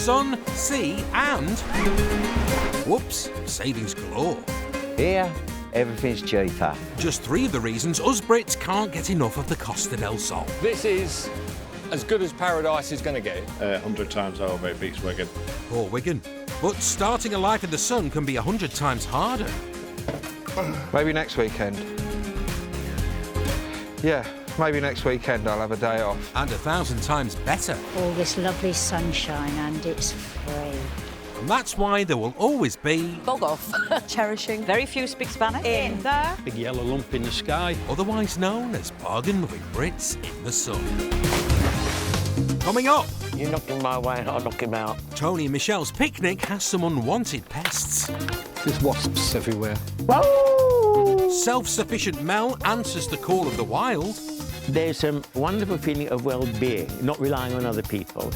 sun, sea and... whoops, savings galore. Here, everything's cheaper. Just 3 of the reasons us Brits can't get enough of the Costa del Sol. This is as good as paradise is going to get. 100 times over, it beats Wigan. Poor Wigan. But starting a life in the sun can be 100 times harder. Maybe next weekend. Yeah, maybe next weekend I'll have a day off. And 1,000 times better. All this lovely sunshine and it's free. And that's why there will always be... Bog off. Cherishing. Very few speak Spanish. In the... Big yellow lump in the sky. otherwise known as bargain-loving Brits in the sun. Coming up, You knock him my way and I'll knock him out. Tony and Michelle's picnic has some unwanted pests. There's wasps everywhere. Self-sufficient Mel answers the call of the wild. There's a wonderful feeling of well-being, not relying on other people.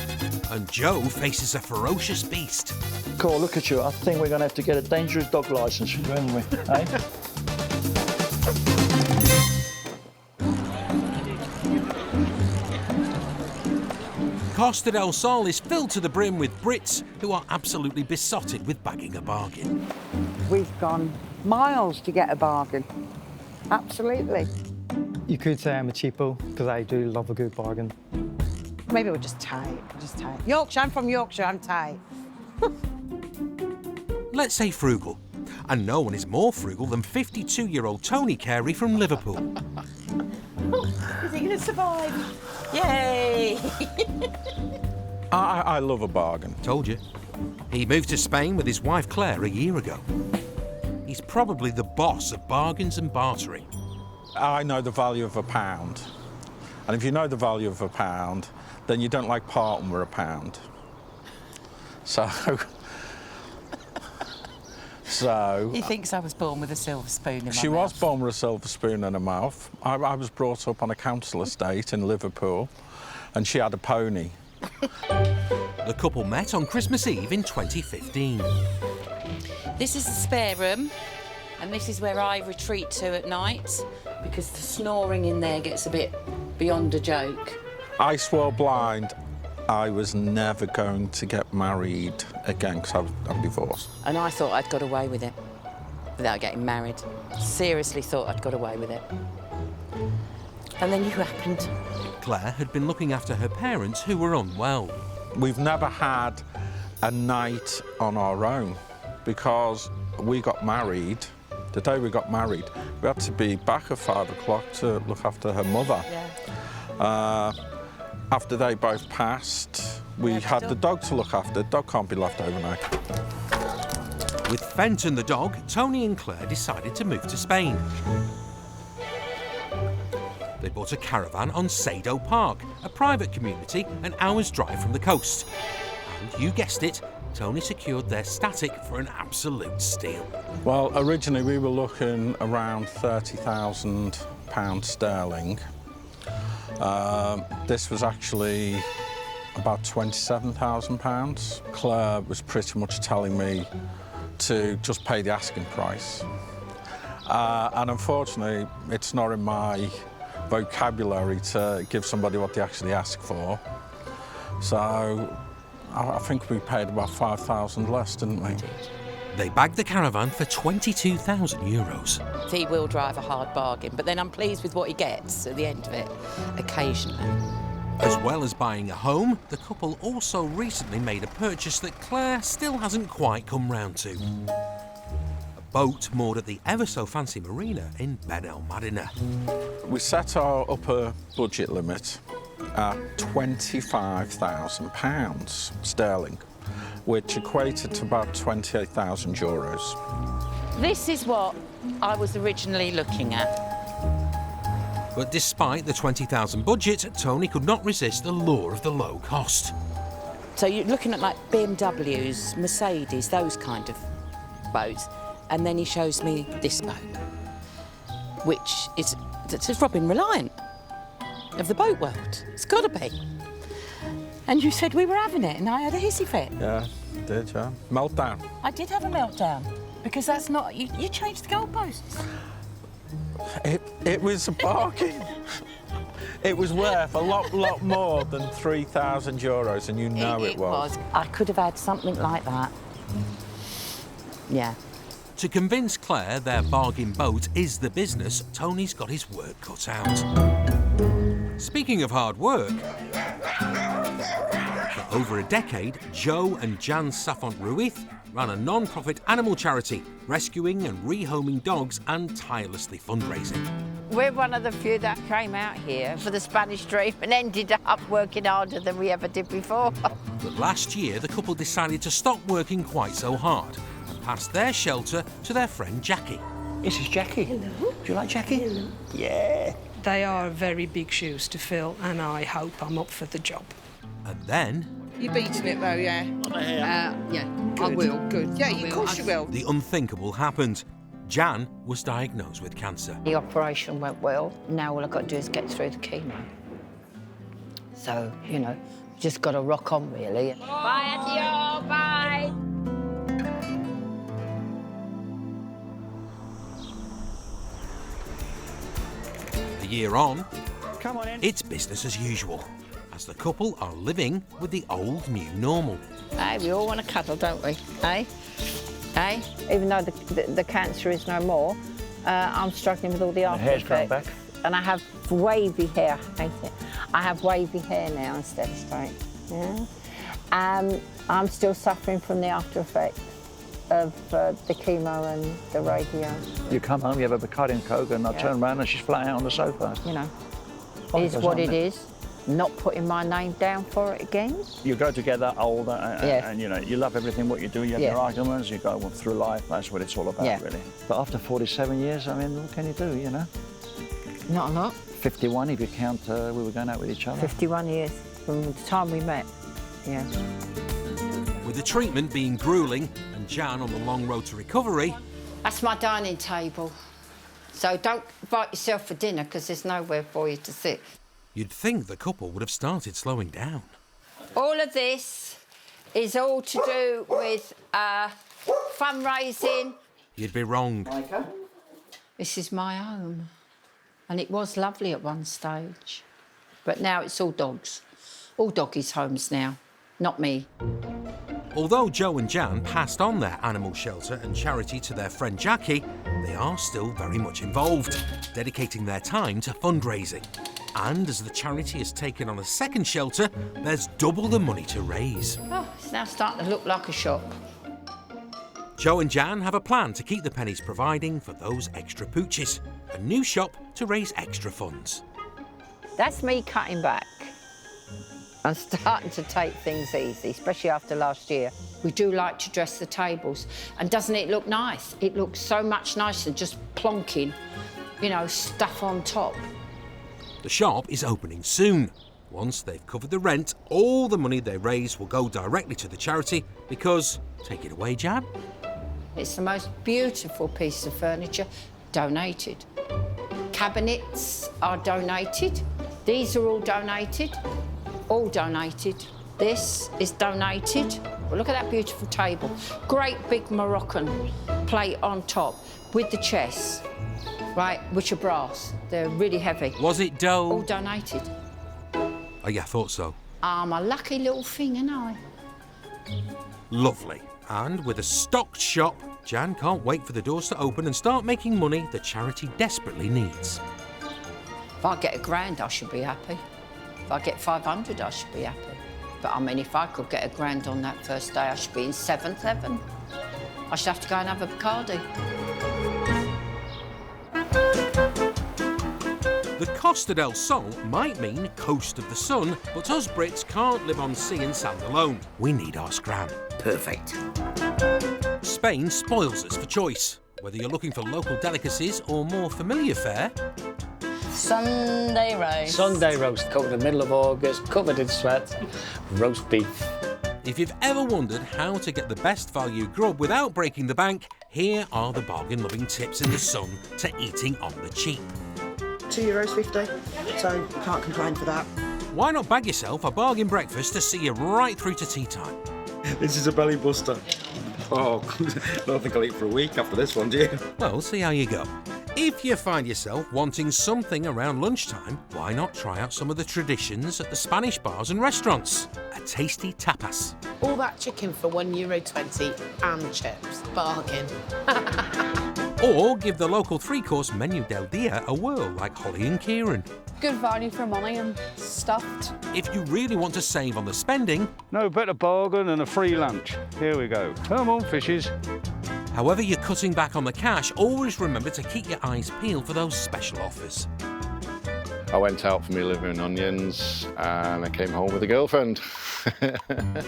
And Joe faces a ferocious beast. Cool, look at you. I think we're going to have to get a dangerous dog licence, haven't we? Eh? Costa del Sol is filled to the brim with Brits who are absolutely besotted with bagging a bargain. We've gone miles to get a bargain. Absolutely. You could say I'm a cheapo, because I do love a good bargain. Maybe we're just tight. Yorkshire, I'm from Yorkshire, I'm tight. Let's say frugal. And no one is more frugal than 52-year-old Tony Carey from Liverpool. Is he going to survive? Yay! I love a bargain. Told you. He moved to Spain with his wife Claire a year ago. He's probably the boss of bargains and bartering. I know the value of a pound. And if you know the value of a pound, then you don't like parting with a pound. So... He thinks I was born with a silver spoon in my mouth. She was born with a silver spoon in her mouth. I was brought up on a council estate in Liverpool, and she had a pony. The couple met on Christmas Eve in 2015. This is the spare room, and this is where I retreat to at night, because the snoring in there gets a bit beyond a joke. I swore blind I was never going to get married again because I'm divorced. And I thought I'd got away with it without getting married. Seriously thought I'd got away with it. And then you happened. Claire had been looking after her parents who were unwell. We've never had a night on our own because we got married. The day we got married, we had to be back at 5 o'clock to look after her mother. Yeah. After they both passed, we had the dog to look after. The dog can't be left overnight. With Fenton the dog, Tony and Claire decided to move to Spain. They bought a caravan on Sado Park, a private community an hour's drive from the coast. And you guessed it, Tony secured their static for an absolute steal. Well, originally we were looking around £30,000 sterling. This was actually about £27,000. Claire was pretty much telling me to just pay the asking price. And unfortunately, it's not in my vocabulary to give somebody what they actually ask for. So I think we paid about 5,000 less, didn't we? They bagged the caravan for €22,000. He will drive a hard bargain, but then I'm pleased with what he gets at the end of it, occasionally. As well as buying a home, the couple also recently made a purchase that Claire still hasn't quite come round to. A boat moored at the ever-so-fancy marina in Ben El Madina. We set our upper budget limit at £25,000 sterling, which equated to about €28,000. This is what I was originally looking at. But despite the 20,000 budget, Tony could not resist the lure of the low cost. So you're looking at like BMWs, Mercedes, those kind of boats, and then he shows me this boat, which is Robin Reliant of the boat world. It's got to be. And you said we were having it, and I had a hissy fit. Yeah, did, yeah. Meltdown. I did have a meltdown, because that's not... You changed the goalposts. It was a bargain. It was worth a lot more than €3,000, and you know it was. I could have had something like that. Yeah. To convince Claire their bargain boat is the business, Tony's got his work cut out. Speaking of hard work, for over a decade, Joe and Jan Safont-Ruiz ran a non-profit animal charity, rescuing and rehoming dogs and tirelessly fundraising. We're one of the few that came out here for the Spanish Dream and ended up working harder than we ever did before. But last year, the couple decided to stop working quite so hard and pass their shelter to their friend Jackie. This is Jackie. Hello. Do you like Jackie? Hello. Yeah. They are very big shoes to fill, and I hope I'm up for the job. And then... You're beating it though, yeah? Yeah, Good. I will. Good. Yeah, of course you will. The unthinkable happened. Jan was diagnosed with cancer. The operation went well. Now all I've got to do is get through the chemo. So, you know, just got to rock on, really. Bye, adios, bye. A year on, Come on in. it's business as usual, as the couple are living with the old new normal. Hey, we all want to cuddle, don't we? Hey? Hey? Even though the cancer is no more, I'm struggling with all the after hair's grown effects. back. And I have wavy hair. I hate it. I have wavy hair now instead of straight. Yeah. I'm still suffering from the after effects of the chemo and the radio. You come home, you have a Bacardi and Coke, and I turn around and she's flat out on the sofa. You know, Oh, is what it is. Not putting my name down for it again. You go together older, and you know, you love everything what you do. You have your arguments, you go through life. That's what it's all about, really. But after 47 years, I mean, what can you do, you know? Not a lot. 51, if you count, we were going out with each other. 51 years from the time we met, yeah. With the treatment being gruelling and Jan on the long road to recovery... That's my dining table. So don't invite yourself for dinner because there's nowhere for you to sit. You'd think the couple would have started slowing down. All of this is all to do with fundraising. You'd be wrong. This is my home. And it was lovely at one stage. But now it's all dogs. All doggies' homes now, not me. Although Joe and Jan passed on their animal shelter and charity to their friend Jackie, they are still very much involved, dedicating their time to fundraising. And as the charity has taken on a second shelter, there's double the money to raise. Oh, it's now starting to look like a shop. Joe and Jan have a plan to keep the pennies providing for those extra pooches. A new shop to raise extra funds. That's me cutting back. I'm starting to take things easy, especially after last year. We do like to dress the tables. And doesn't it look nice? It looks so much nicer just plonking, you know, stuff on top. The shop is opening soon. Once they've covered the rent, all the money they raise will go directly to the charity because, take it away, Jan. It's the most beautiful piece of furniture, donated. Cabinets are donated. These are all donated. All donated. This is donated. Well, look at that beautiful table. Great big Moroccan plate on top with the chess, right, which are brass. They're really heavy. Was it dough? All donated. Oh, yeah, I thought so. I'm a lucky little thing, ain't I? Lovely. And with a stocked shop, Jan can't wait for the doors to open and start making money the charity desperately needs. If I get £1,000, I should be happy. If I get 500, I should be happy. But I mean, if I could get £1,000 on that first day, I should be in seventh heaven. I should have to go and have a Bacardi. The Costa del Sol might mean coast of the sun, but us Brits can't live on sea and sand alone. We need our scram. Perfect. Spain spoils us for choice. Whether you're looking for local delicacies or more familiar fare, Sunday roast. Sunday roast, covered in the middle of August, covered in sweat, roast beef. if you've ever wondered how to get the best value grub without breaking the bank, here are the bargain-loving tips in the sun to eating on the cheap. €2.50, so can't complain for that. Why not bag yourself a bargain breakfast to see you right through to tea time? This is a belly buster. Oh, I don't think I'll eat for a week after this one, do you? Well, see how you go. If you find yourself wanting something around lunchtime, why not try out some of the traditions at the Spanish bars and restaurants? A tasty tapas. All that chicken for €1.20 and chips. Bargain. Or give the local three-course menu del dia a whirl like Holly and Kieran. Good value for money and stuffed. If you really want to save on the spending... No better bargain than a free lunch. Here we go. Come on, fishes. However you're cutting back on the cash, always remember to keep your eyes peeled for those special offers. I went out for my liver and onions and I came home with a girlfriend.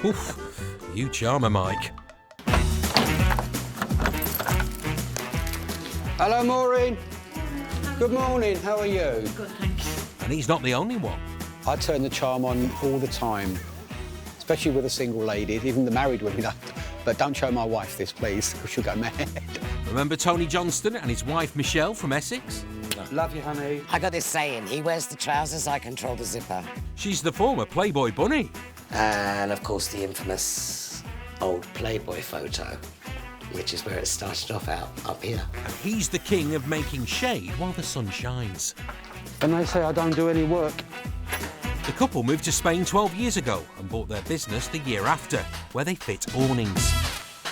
Oof, you charmer, Mike. Hello, Maureen. Good morning, how are you? Good, thanks. And he's not the only one. I turn the charm on all the time, especially with a single lady, even the married women. But don't show my wife this, please, because she'll go mad. Remember Tony Johnston and his wife Michelle from Essex? Love you, honey. I got this saying, he wears the trousers, I control the zipper. She's the former Playboy bunny. And, of course, the infamous old Playboy photo, which is where it started off out, up here. And he's the king of making shade while the sun shines. And they say I don't do any work. The couple moved to Spain 12 years ago and bought their business the year after, where they fit awnings.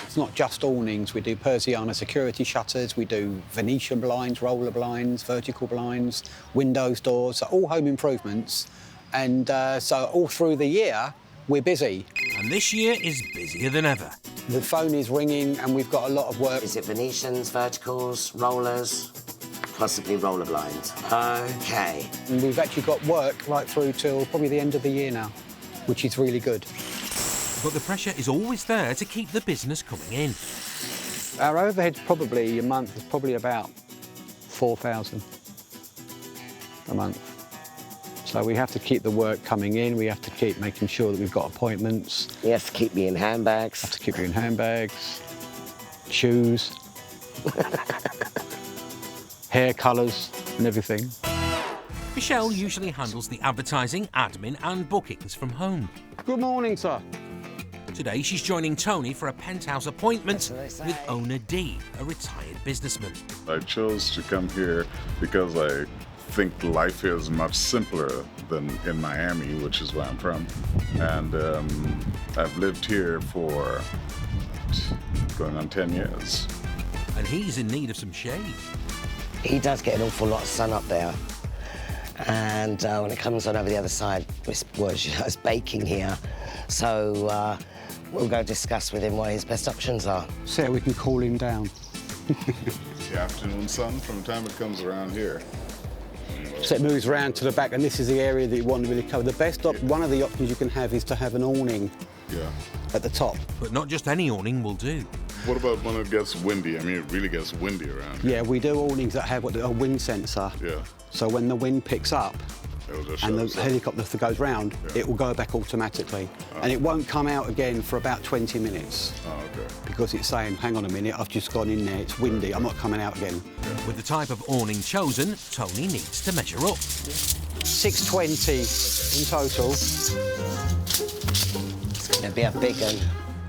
It's not just awnings. We do Persiana security shutters, we do Venetian blinds, roller blinds, vertical blinds, windows, doors, so all home improvements. And so all through the year, we're busy. And this year is busier than ever. The phone is ringing and we've got a lot of work. Is it Venetians, verticals, rollers? Possibly roller blinds. OK. And we've actually got work right through till probably the end of the year now, which is really good. But the pressure is always there to keep the business coming in. Our overhead's probably a month is probably about 4,000 a month. So we have to keep the work coming in. We have to keep making sure that we've got appointments. You have to keep me in handbags. Have to keep you in handbags, shoes, hair colours and everything. Michelle usually handles the advertising, admin and bookings from home. Good morning, sir. Today she's joining Tony for a penthouse appointment with owner D, a retired businessman. I chose to come here because I think life here is much simpler than in Miami, which is where I'm from. And I've lived here for going on 10 years. And he's in need of some shade. He does get an awful lot of sun up there. And when it comes on over the other side, it's baking here. So we'll go discuss with him what his best options are. So we can cool him down. The afternoon sun from the time it comes around here. So it moves around to the back, and this is the area that you want to really cover. The best one of the options you can have is to have an awning at the top. But not just any awning will do. What about when it gets windy? I mean, it really gets windy around here. Yeah, we do awnings that have a wind sensor. Yeah. So when the wind picks up and the helicopter goes round, it will go back automatically. And it won't come out again for about 20 minutes. Oh, okay. Because it's saying, hang on a minute, I've just gone in there, it's windy, I'm not coming out again. With the type of awning chosen, Tony needs to measure up. 620 in total. It's going to be a big one.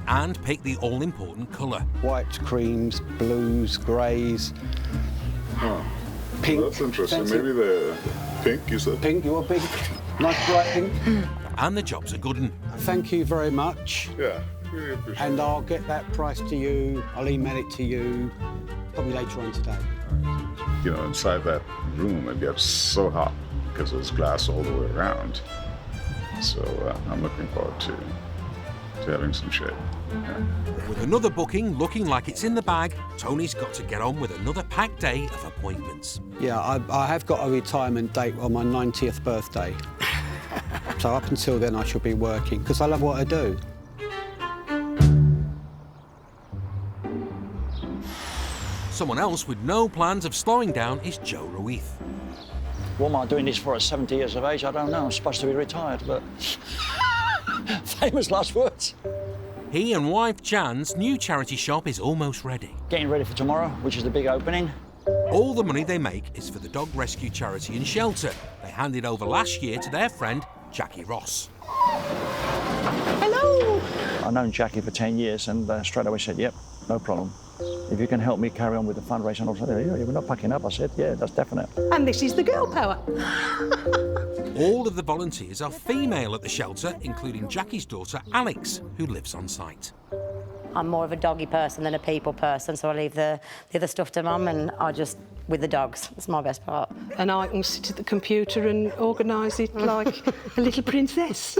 And pick the all-important colour. Whites, creams, blues, greys, pink. Well, that's interesting. Maybe the pink, you said? Pink, you want pink? Nice bright pink. And the job's a good one. Thank you very much. Yeah, really appreciate it. And I'll get that price to you, I'll email it to you, probably later on today. You know, inside that room it gets so hot because there's glass all the way around. So I'm looking forward to having some shade. Yeah. With another booking looking like it's in the bag, Tony's got to get on with another packed day of appointments. Yeah, I have got a retirement date on my 90th birthday. So up until then I shall be working, because I love what I do. Someone else with no plans of slowing down is Joe Ruiz. What am I doing this for at 70 years of age? I don't know. I'm supposed to be retired, but... Famous last words. He and wife Jan's new charity shop is almost ready. Getting ready for tomorrow, which is the big opening. All the money they make is for the dog rescue charity and shelter. They handed over last year to their friend, Jackie Ross. Hello! I've known Jackie for 10 years and straight away said, yep, no problem. if you can help me carry on with the fundraising, I said, yeah, we're not packing up. I said, yeah, that's definite. And this is the girl power. All of the volunteers are female at the shelter, including Jackie's daughter, Alex, who lives on site. I'm more of a doggy person than a people person, so I leave the other stuff to Mum and I just with the dogs. It's my best part. And I can sit at the computer and organise it like a little princess.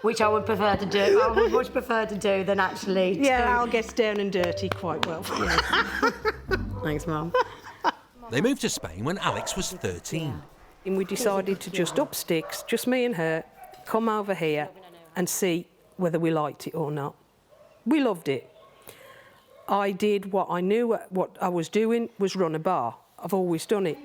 Which I would prefer to do. I would much prefer to do than actually... Yeah, I'll get down and dirty quite well. Yes. Thanks, Mum. They moved to Spain when Alex was 13. And we decided to just up sticks, just me and her, come over here and see whether we liked it or not. We loved it. I did what I knew what I was doing was run a bar. I've always done it.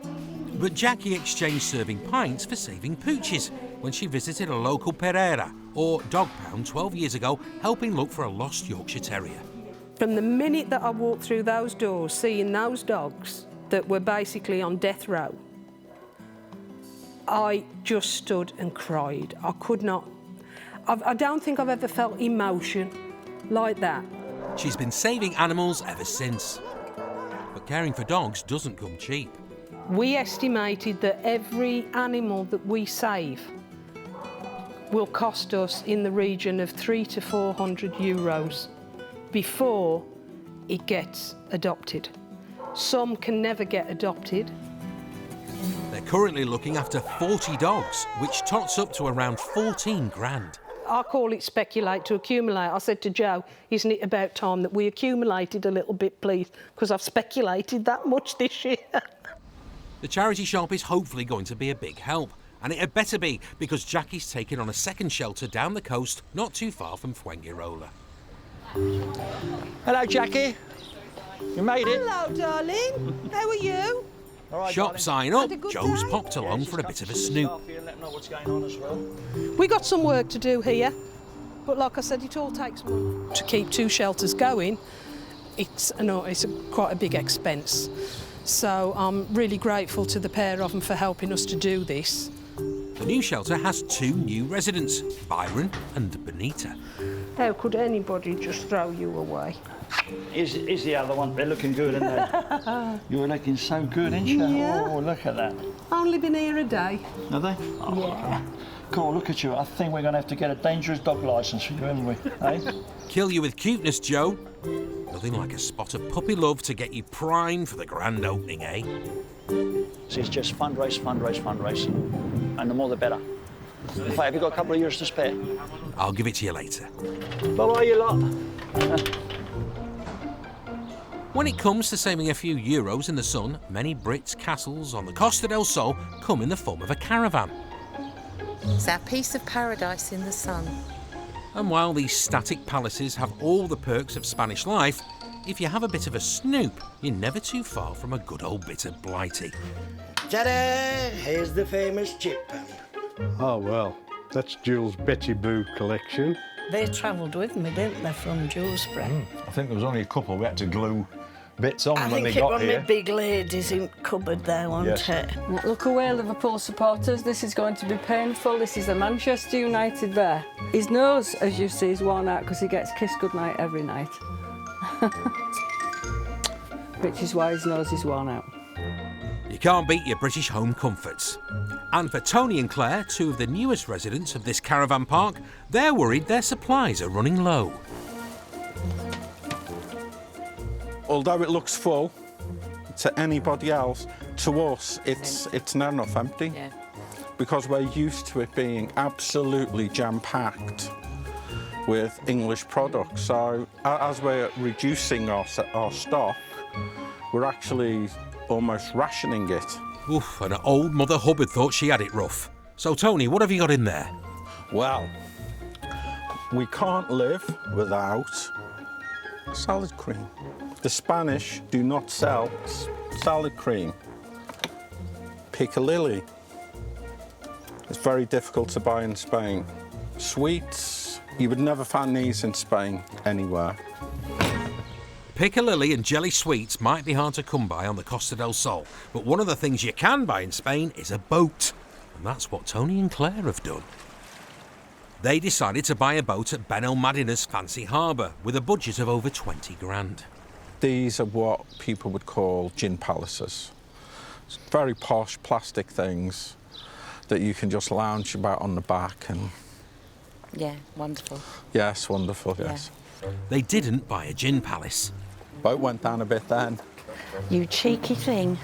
But Jackie exchanged serving pints for saving pooches when she visited a local Pereira, or dog pound, 12 years ago, helping look for a lost Yorkshire Terrier. From the minute that I walked through those doors, seeing those dogs that were basically on death row, I just stood and cried. I could not... I don't think I've ever felt emotion like that. She's been saving animals ever since. But caring for dogs doesn't come cheap. We estimated that every animal that we save will cost us in the region of 300 to 400 euros before it gets adopted. Some can never get adopted. They're currently looking after 40 dogs, which tots up to around 14 grand. I call it speculate to accumulate. I said to Joe, isn't it about time that we accumulated a little bit, please? Because I've speculated that much this year. The charity shop is hopefully going to be a big help. And it had better be, because Jackie's taken on a second shelter down the coast, not too far from Fuengirola. Hello, Jackie. You made it. Hello, darling. How are you? All right, Shop darling. sign up, Joe's popped along for a bit of a snoop. Let know what's going on as well. We got some work to do here, but like I said, it all takes money. To keep two shelters going, it's quite a big expense. So I'm really grateful to the pair of them for helping us to do this. The new shelter has 2 new residents, Byron and Benita. How could anybody just throw you away? Is the other one? They're looking good, aren't they? You're looking so good, aren't you? Yeah. Oh, look at that. Only been here a day. Are they? Oh, yeah. Cool, look at you. I think we're going to have to get a dangerous dog licence for you, haven't we? Eh? Kill you with cuteness, Joe. Nothing like a spot of puppy love to get you primed for the grand opening, eh? So it's just fundraise. And the more the better. In fact, have you got a couple of years to spare? I'll give it to you later. Bye-bye, you lot. When it comes to saving a few euros in the sun, many Brits' castles on the Costa del Sol come in the form of a caravan. It's our piece of paradise in the sun. And while these static palaces have all the perks of Spanish life, if you have a bit of a snoop, you're never too far from a good old bit of blighty. Ta-da! Here's the famous chip pan. Oh, well, that's Jules' Betty Boo collection. They travelled with me, didn't they, from Dewsbury? I think there was only a couple we had to glue bits on when they got here. I think it was my big ladies in cupboard there, wasn't it? Look away, Liverpool supporters. This is going to be painful. This is a Manchester United bear. His nose, as you see, is worn out because he gets kissed goodnight every night. Which is why his nose is worn out. You can't beat your British home comforts. And for Tony and Claire, 2 of the newest residents of this caravan park, they're worried their supplies are running low. Although it looks full to anybody else, to us it's not enough empty. Yeah. Because we're used to it being absolutely jam-packed with English products. So as we're reducing our stock, we're actually almost rationing it. Oof, and old Mother Hubbard thought she had it rough. So Tony, what have you got in there? Well, we can't live without salad cream. The Spanish do not sell salad cream. Piccalilli. It's very difficult to buy in Spain. Sweets, you would never find these in Spain anywhere. Piccalilli and jelly sweets might be hard to come by on the Costa del Sol, but one of the things you can buy in Spain is a boat. And that's what Tony and Claire have done. They decided to buy a boat at Benalmádéna's fancy harbour with a budget of over 20 grand. These are what people would call gin palaces. It's very posh plastic things that you can just lounge about on the back and... Yeah, wonderful. Yes, wonderful, yes. Yeah. They didn't buy a gin palace. Boat went down a bit then. You cheeky thing.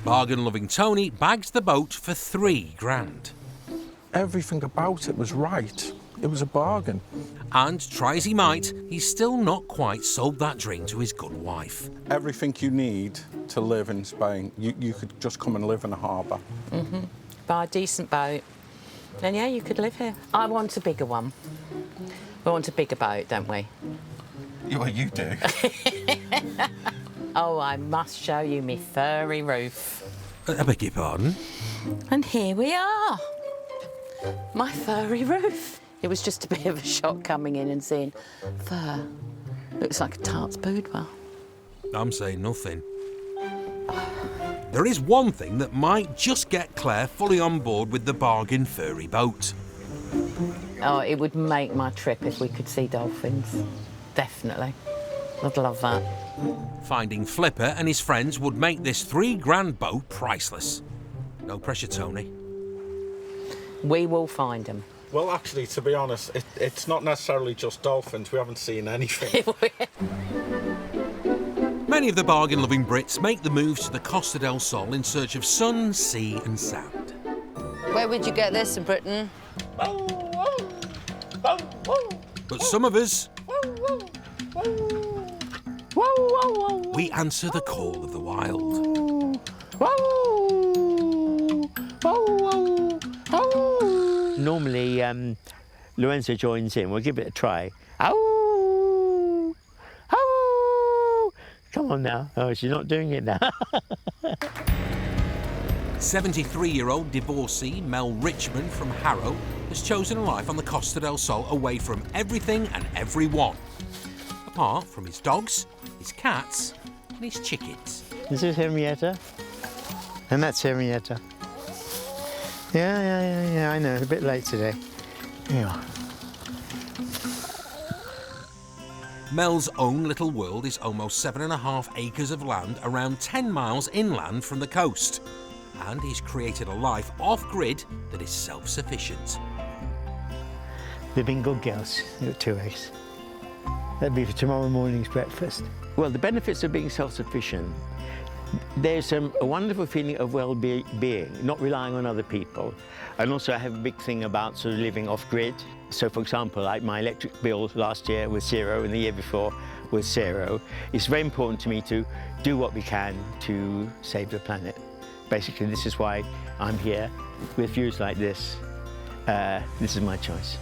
Bargain-loving Tony bags the boat for £3,000. Everything about it was right. It was a bargain. And try as he might, he's still not quite sold that dream to his good wife. Everything you need to live in Spain, you could just come and live in a harbour. Mm-hmm. Buy a decent boat. Then, yeah, you could live here. I want a bigger one. We want a bigger boat, don't we? Well, you do. Oh, I must show you me furry roof. I beg your pardon? And here we are. My furry roof. It was just a bit of a shock coming in and seeing fur. Looks like a tart's boudoir. I'm saying nothing. There is one thing that might just get Claire fully on board with the bargain furry boat. Oh, it would make my trip if we could see dolphins. Definitely. I'd love that. Finding Flipper and his friends would make this £3,000 boat priceless. No pressure, Tony. We will find them. Well, actually, to be honest, it's not necessarily just dolphins. We haven't seen anything. Many of the bargain-loving Brits make the move to the Costa del Sol in search of sun, sea and sand. Where would you get this in Britain? But some of us... we answer the call of the wild. Normally, Lorenzo joins in. We'll give it a try. Ow! Ow! Come on now. Oh, she's not doing it now. 73-year-old divorcee Mel Richmond from Harrow has chosen a life on the Costa del Sol away from everything and everyone. Apart from his dogs, his cats and his chickens. This is Henrietta. And that's Henrietta. Yeah, I know. A bit late today. Yeah. Mel's own little world is almost 7.5 acres of land around 10 miles inland from the coast. And he's created a life off-grid that is self-sufficient. They've been good girls. They've got 2 eggs. That'd be for tomorrow morning's breakfast. Well, the benefits of being self-sufficient, there's a wonderful feeling of well-being, not relying on other people. And also I have a big thing about sort of living off-grid. So, for example, like my electric bill last year was 0 and the year before was 0. It's very important to me to do what we can to save the planet. Basically, this is why I'm here with views like this. This is my choice.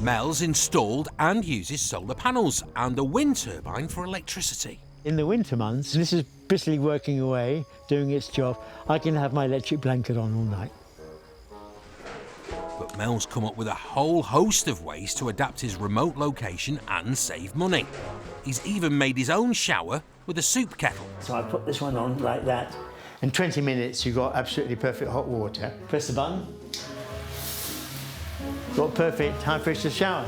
Mel's installed and uses solar panels and a wind turbine for electricity. In the winter months, this is busily working away, doing its job. I can have my electric blanket on all night. But Mel's come up with a whole host of ways to adapt his remote location and save money. He's even made his own shower with a soup kettle. So I put this one on like that. In 20 minutes, you've got absolutely perfect hot water. Press the button. Got perfect high-pressure shower.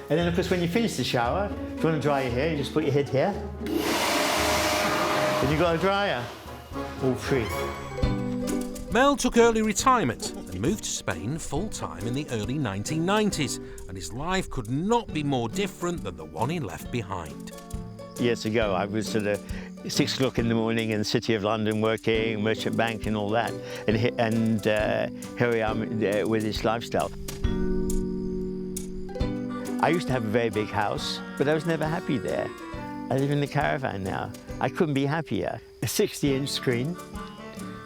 And then, of course, when you finish the shower, if you want to dry your hair, you just put your head here. Then you've got a dryer, all free. Mel took early retirement and moved to Spain full-time in the early 1990s, and his life could not be more different than the one he left behind. Years ago, I was sort of 6 o'clock in the morning in the City of London working, Merchant Bank and all that. And here I am with this lifestyle. I used to have a very big house, but I was never happy there. I live in the caravan now. I couldn't be happier. A 60-inch screen.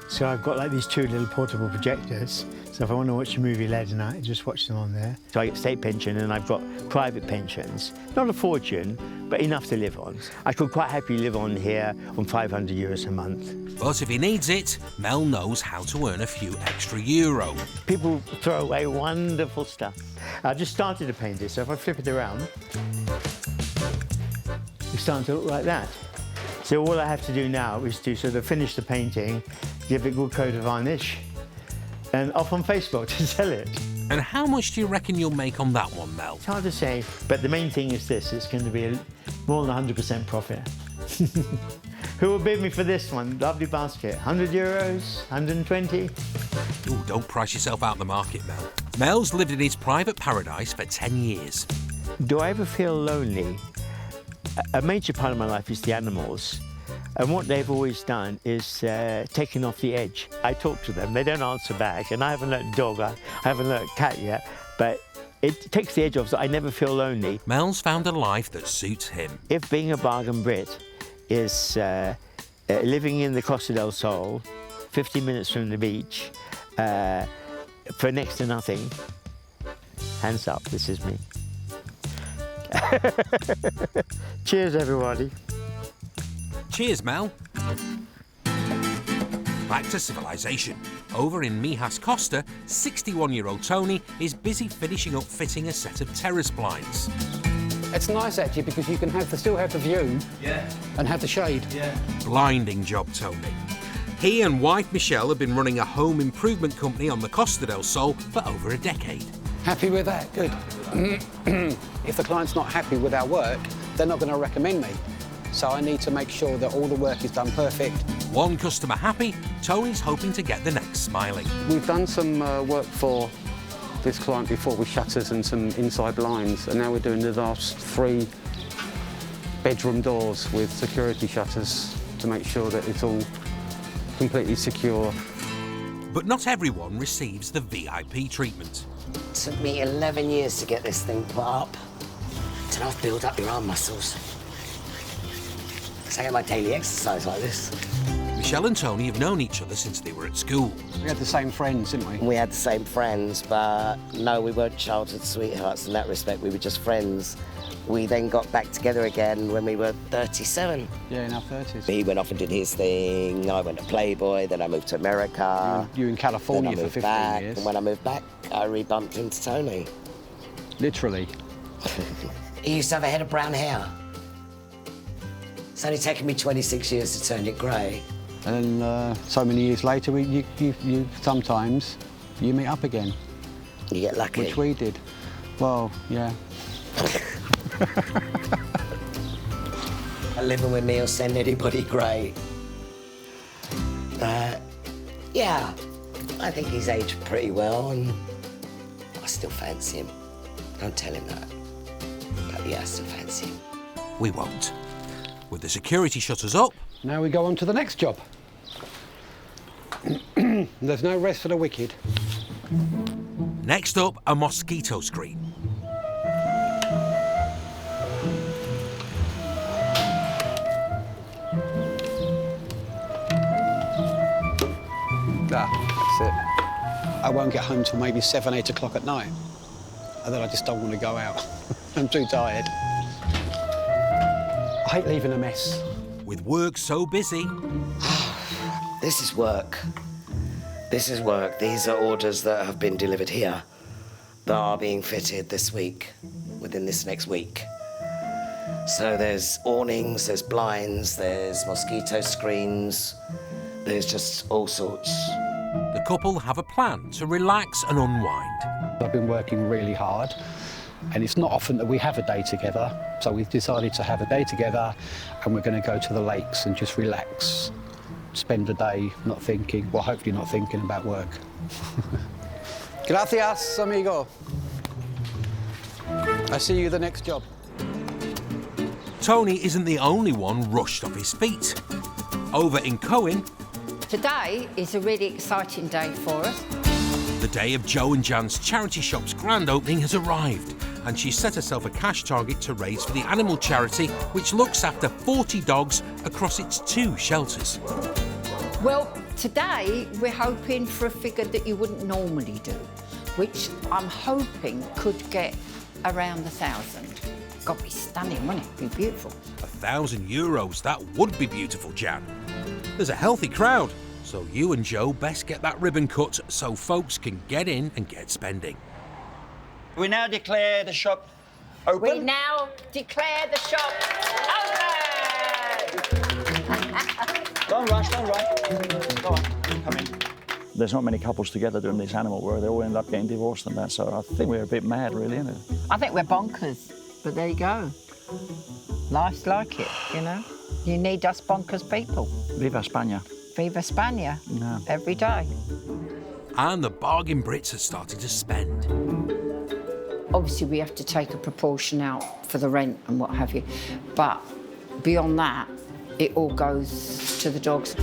So I've got like these 2 little portable projectors. So if I want to watch a movie late at night, I just watch them on there. So I get state pension and I've got private pensions. Not a fortune, but enough to live on. I could quite happily live on here on €500 a month. But if he needs it, Mel knows how to earn a few extra euro. People throw away wonderful stuff. I've just started to paint it, so if I flip it around, it's starting to look like that. So all I have to do now is to sort of finish the painting, give it a good coat of varnish, and off on Facebook to sell it. And how much do you reckon you'll make on that one, Mel? It's hard to say, but the main thing is this, it's going to be more than 100% profit. Who will bid me for this one? Lovely basket. 100 euros? 120? Ooh, don't price yourself out the market, Mel. Mel's lived in his private paradise for 10 years. Do I ever feel lonely? A major part of my life is the animals. And what they've always done is taken off the edge. I talk to them, they don't answer back, and I haven't learnt dog, I haven't learnt cat yet, but it takes the edge off, so I never feel lonely. Mel's found a life that suits him. If being a bargain Brit is living in the Costa del Sol, 50 minutes from the beach, for next to nothing, hands up, this is me. Cheers, everybody. Cheers, Mel. Back to civilization. Over in Mijas Costa, 61-year-old Tony is busy finishing up fitting a set of terrace blinds. It's nice actually because you can still have the view and have the shade. Blinding job, Tony. He and wife Michelle have been running a home improvement company on the Costa del Sol for over a decade. Happy with that? Good. If the client's not happy with our work, they're not going to recommend me. So I need to make sure that all the work is done perfect. One customer happy, Tony's hoping to get the next smiling. We've done some work for this client before with shutters and some inside blinds, and now we're doing the last 3 bedroom doors with security shutters to make sure that it's all completely secure. But not everyone receives the VIP treatment. It took me 11 years to get this thing put up. It's enough to build up your arm muscles. I get my daily exercise like this. Michelle and Tony have known each other since they were at school. We had the same friends, didn't we? We had the same friends, but no, we weren't childhood sweethearts in that respect. We were just friends. We then got back together again when we were 37. Yeah, in our 30s. He went off and did his thing. I went to Playboy, then I moved to America. You were in California for 15 years. And when I moved back, I rebumped into Tony. Literally. He used to have a head of brown hair. It's only taken me 26 years to turn it grey. And then so many years later, you sometimes you meet up again. You get lucky. Which we did. Well, yeah. Living with me will send anybody grey. Yeah, I think he's aged pretty well, and I still fancy him. Don't tell him that. But yeah, I still fancy him. We won't. With the security shutters up... Now we go on to the next job. There's no rest for the wicked. Next up, a mosquito screen. That's it. I won't get home till maybe 7, 8 o'clock at night. And then I just don't want to go out. I'm too tired. I hate leaving a mess. With work so busy... This is work. This is work. These are orders that have been delivered here that are being fitted this week, within this next week. So there's awnings, there's blinds, there's mosquito screens, there's just all sorts. The couple have a plan to relax and unwind. I've been working really hard, and it's not often that we have a day together, so we've decided to have a day together, and we're going to go to the lakes and just relax, spend the day not thinking, well, hopefully not thinking about work. Gracias, amigo. I see you the next job. Tony isn't the only one rushed off his feet. Over in Cohen... Today is a really exciting day for us. The day of Joe and Jan's charity shop's grand opening has arrived, and she's set herself a cash target to raise for the animal charity, which looks after 40 dogs across its 2 shelters. Well, today we're hoping for a figure that you wouldn't normally do, which I'm hoping could get around 1,000. God, it'd be stunning, wouldn't it? It'd be beautiful. €1,000, that would be beautiful, Jan. There's a healthy crowd, so you and Joe best get that ribbon cut so folks can get in and get spending. We now declare the shop open. We now declare the shop open! Don't rush, don't rush. Go on, come in. there's not many couples together doing this animal where they all end up getting divorced and that. So I think we're a bit mad, really, isn't it? I think we're bonkers, but there you go. Life's like it, you know. You need us bonkers people. Viva España. Viva España. Yeah. Every day. And the bargain Brits are starting to spend. Obviously, we have to take a proportion out for the rent and what have you. But beyond that, it all goes to the dogs.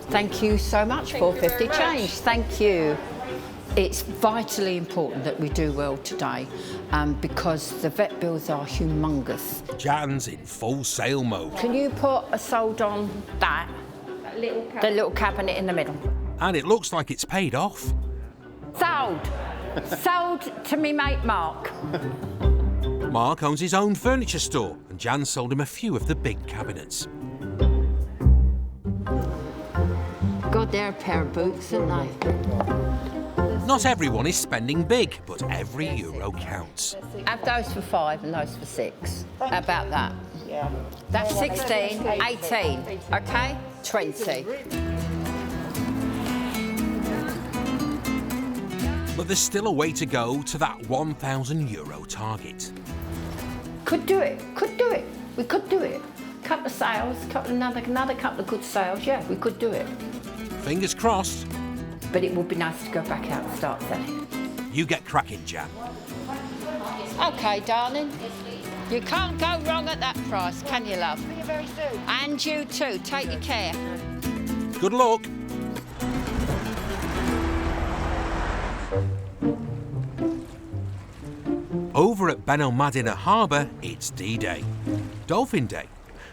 Thank you so much, $4.50 change. Thank you. It's vitally important that we do well today because the vet bills are humongous. Jan's in full sale mode. Can you put a sold on that? The little cabinet in the middle. And it looks like it's paid off. Sold. Sold to me mate Mark. Mark owns his own furniture store and Jan sold him a few of the big cabinets. God, they're a pair of boots, aren't they? Not everyone is spending big, but every euro counts. Have those for 5 and those for 6. How about that? Yeah. That's 16, 18, okay? 20. But there's still a way to go to that €1,000 target. Could do it, could do it. We could do it. Couple of sales, another couple of good sales, yeah, we could do it. Fingers crossed. But it would be nice to go back out and start selling. You get cracking, Jan. OK, darling. You can't go wrong at that price, can you, love? See you very soon. And you too. Take your care. Good luck. Over at Benalmadena Harbour, it's D-Day. Dolphin Day.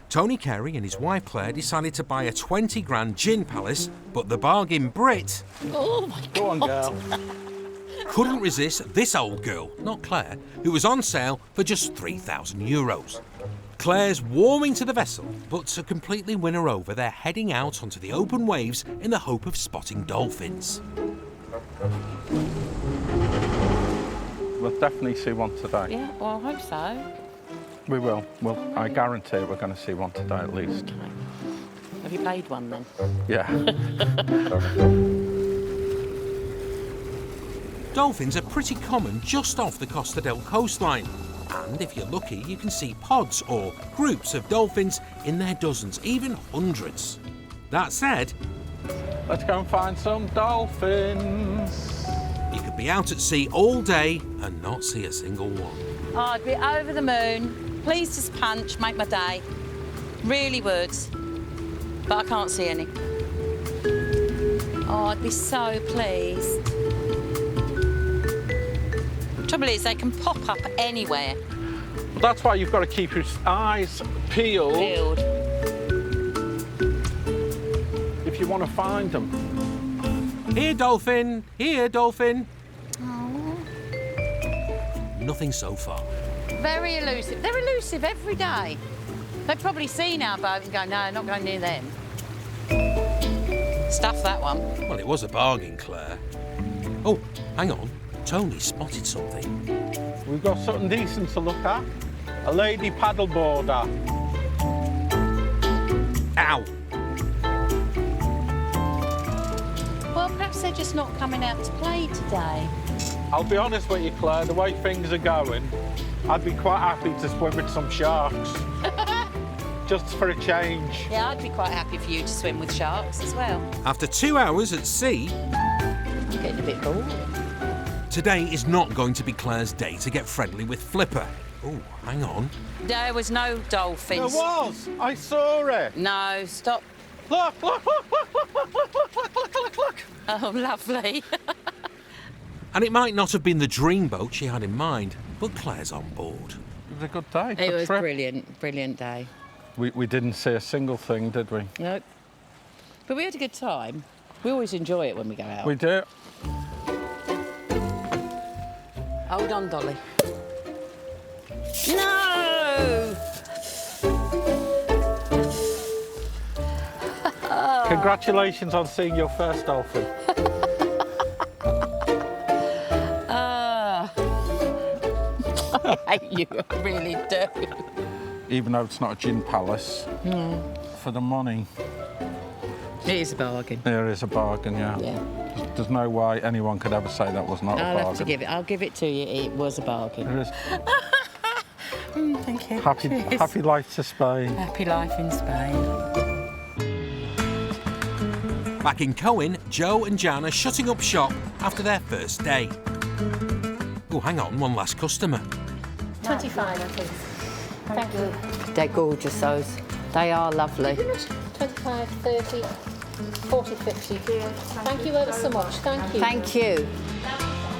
Tony Carey and his wife Claire decided to buy a 20 grand gin palace, but the bargain Brit... Oh my God. Go on, girl. couldn't resist this old girl, not Claire, who was on sale for just €3,000. Claire's warming to the vessel, but to completely win her over, they're heading out onto the open waves in the hope of spotting dolphins. We'll definitely see one today. Yeah, well, I hope so. We will. Well, I guarantee we're going to see one today at least. Okay. Have you paid one then? Yeah. Dolphins are pretty common just off the Costa del coastline. And if you're lucky, you can see pods or groups of dolphins in their dozens, even hundreds. That said, let's go and find some dolphins. You could be out at sea all day and not see a single one. Oh, I'd be over the moon. Please just punch, make my day. Really would. But I can't see any. Oh, I'd be so pleased. The trouble is, they can pop up anywhere. But that's why you've got to keep your eyes peeled. If you want to find them. Here, dolphin! Here, dolphin! Oh. Nothing so far. Very elusive. They're elusive every day. They've probably seen our boat and go, no, not going near them. Stuff that one. Well, it was a bargain, Claire. Oh, hang on. Tony spotted something. We've got something decent to look at. A lady paddleboarder. Ow! Well, perhaps they're just not coming out to play today. I'll be honest with you, Claire, the way things are going, I'd be quite happy to swim with some sharks. Just for a change. Yeah, I'd be quite happy for you to swim with sharks as well. After 2 hours at sea... I'm getting a bit bored. Today is not going to be Claire's day to get friendly with Flipper. Oh, hang on. There was no dolphins. There was! I saw it! No, stop. Look, look, look, look, look, look, look, look, look, look, look. Oh, lovely. And it might not have been the dream boat she had in mind, but Claire's on board. It was a good day. It was brilliant, brilliant day. We didn't see a single thing, did we? Nope. But we had a good time. We always enjoy it when we go out. We do. Hold on, Dolly. No! Congratulations on seeing your first dolphin. I hate you, I really do. even though it's not a gin palace, for the money. It is a bargain. There is a bargain, yeah. There's no way anyone could ever say that was not a bargain. I'll have to give it. I'll give it to you. It was a bargain. There is. Thank you. Happy life to Spain. Happy life in Spain. Back in Cohen, Joe and Jan are shutting up shop after their first day. Oh, hang on, one last customer. 25, I think. Thank you. They're gorgeous, those. They are lovely. 25, 30, 40, 50. Thank you ever so much. Thank you. Thank you.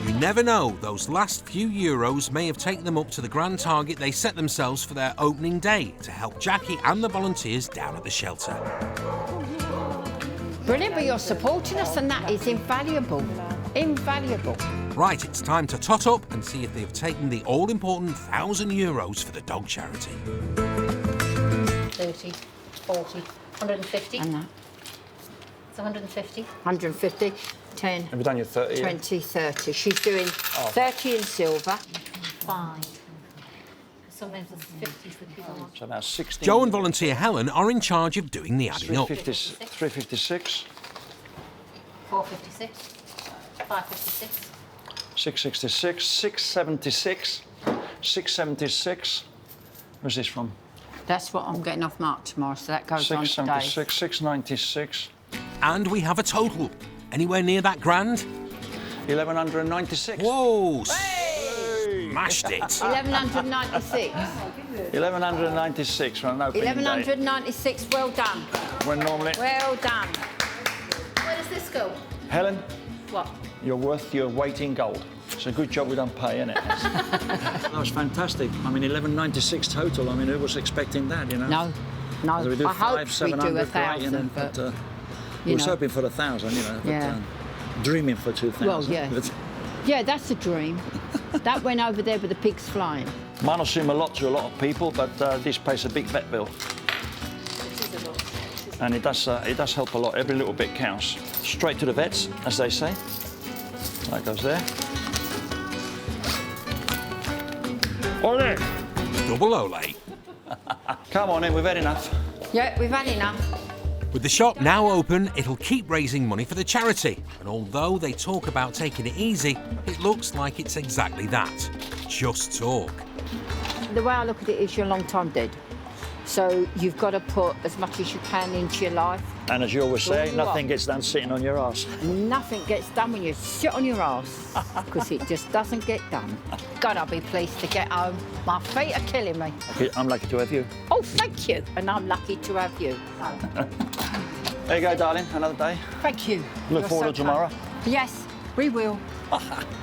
You never know, those last few euros may have taken them up to the grand target they set themselves for their opening day to help Jackie and the volunteers down at the shelter. Brilliant, but you're supporting us, and that is invaluable. Invaluable. Right, it's time to tot up and see if they've taken the all-important €1,000 for the dog charity. 30, 40, 150. And that. It's 150. 150, 10, Have you done your 30? 20, 30. She's doing 30 in silver. 5. Sometimes it's 50s that people want. So now 60. Joe and volunteer Helen are in charge of doing the adding up. 356. 456. 556. 666. 676. 676. Where's this from? That's what I'm getting off Mark tomorrow, so that goes on today. 676. 696. And we have a total. Anywhere near that grand? 1196. Whoa! Smashed it. 1196. 1196 on an opening 1196, well done. day. When normally... Well done. Where does this go? Helen, What? you're worth your weight in gold. It's a good job we don't pay, innit? That was fantastic. I mean, 1196 total. I mean, who was expecting that, you know? No. So we do I hope 700, we do 1,000, great, you know, but we was hoping for 1,000, you know. Yeah. But, dreaming for 2,000. Well, yeah. Yeah, that's a dream. That went over there with the pigs flying. Might not seem a lot to a lot of people, but this pays a big vet bill. And it does help a lot. Every little bit counts. Straight to the vets, as they say. That goes there. Ole! Double ole. Come on in, we've had enough. Yeah, we've had enough. With the shop now open, it'll keep raising money for the charity. And although they talk about taking it easy, it looks like it's exactly that. Just talk. The way I look at it is you're a long time dead. So you've got to put as much as you can into your life. And as you always say, you nothing are. gets done sitting on your ass. Nothing gets done when you sit on your ass, because it just doesn't get done. God, I'll be pleased to get home. My feet are killing me. Okay, I'm lucky to have you. Oh, thank you. And I'm lucky to have you. There you go, darling, another day. Thank you. Look You're forward so to tomorrow. kind. Yes, we will.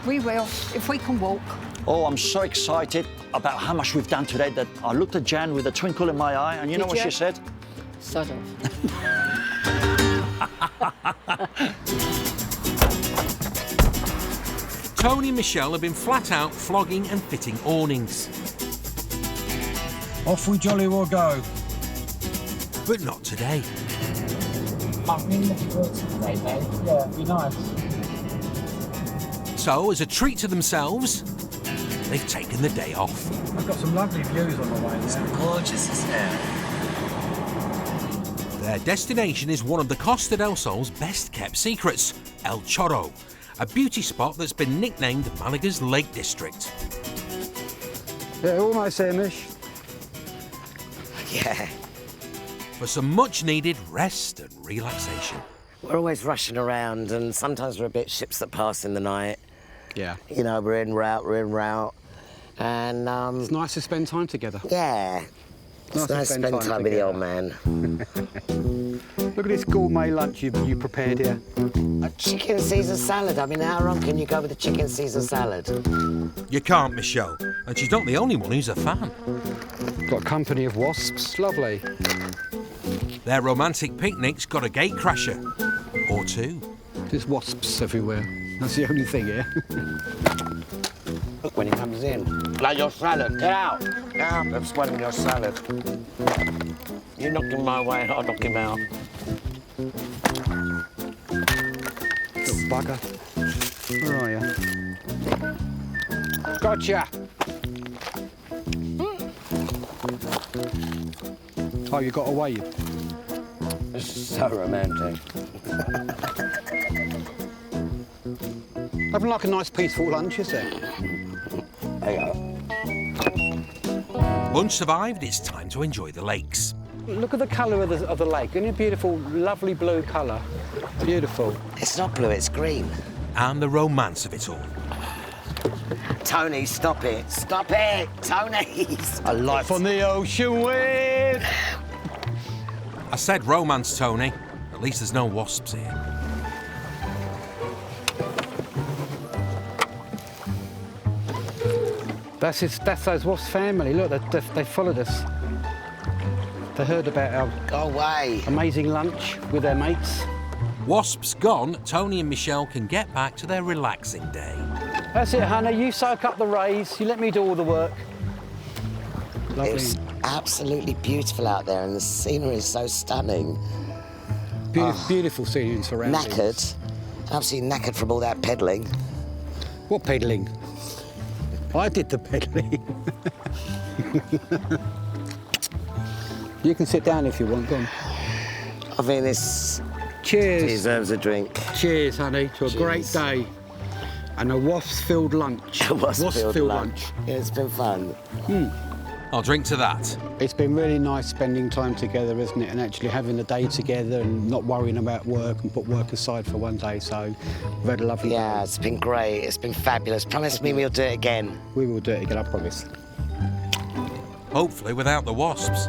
We will, if we can walk. Oh, I'm so excited about how much we've done today that I looked at Jan with a twinkle in my eye, and you know what she said? Sod off. Tony and Michelle have been flat out flogging and fitting awnings. Off we jolly well go. But not today. I'm really looking forward to today, mate. Yeah, it'd be nice. So, as a treat to themselves, they've taken the day off. I've got some lovely views on the way there. It's gorgeous, isn't it? Their destination is one of the Costa del Sol's best-kept secrets, El Chorro, a beauty spot that's been nicknamed Malaga's Lake District. Yeah, almost there-ish. Yeah. For some much-needed rest and relaxation. We're always rushing around, and sometimes we're a bit ships that pass in the night. Yeah. You know, we're en route. And, It's nice to spend time together. Yeah. It's nice to spend time with the old man. Look at this gourmet lunch you prepared here. A chicken Caesar salad. I mean, how wrong can you go with a chicken Caesar salad? You can't, Michelle. And she's not the only one who's a fan. Got a company of wasps. Lovely. Their romantic picnic's got a gatecrasher. Or two. There's wasps everywhere. That's the only thing here. Look when he comes in. Like your salad. Get out. Get out. I'm spoiling your salad. You knock him my way, I'll knock him out. Little bugger. Where are you? Gotcha. Oh, you got away. It's so romantic. Having like a nice peaceful lunch, is it? There you go. Lunch survived, it's time to enjoy the lakes. Look at the colour of the lake. Isn't it beautiful, lovely blue colour? Beautiful. It's not blue, it's green. And the romance of it all. Tony, stop it. Stop it, Tony. A life on the ocean with... I said romance, Tony. At least there's no wasps here. That's those wasp family. Look, they followed us. They heard about our Go away. amazing lunch with their mates. Wasps gone, Tony and Michelle can get back to their relaxing day. That's it, Hannah. You soak up the rays. You let me do all the work. Lovely. It's absolutely beautiful out there, and the scenery is so stunning. Beautiful scenery and surroundings. Knackered. Absolutely knackered from all that pedalling. What pedalling? I did the pedalling. You can sit down if you want. Go on. I mean, this Cheers. deserves a drink. Cheers, honey, to a great day and a wasp-filled lunch. A wasp-filled lunch. Yeah, it's been fun. I'll drink to that. It's been really nice spending time together, isn't it? And actually having the day together and not worrying about work and put work aside for one day. So we've had a lovely day. It's been great. It's been fabulous. Promise me we'll do it again. We will do it again, I promise. Hopefully without the wasps.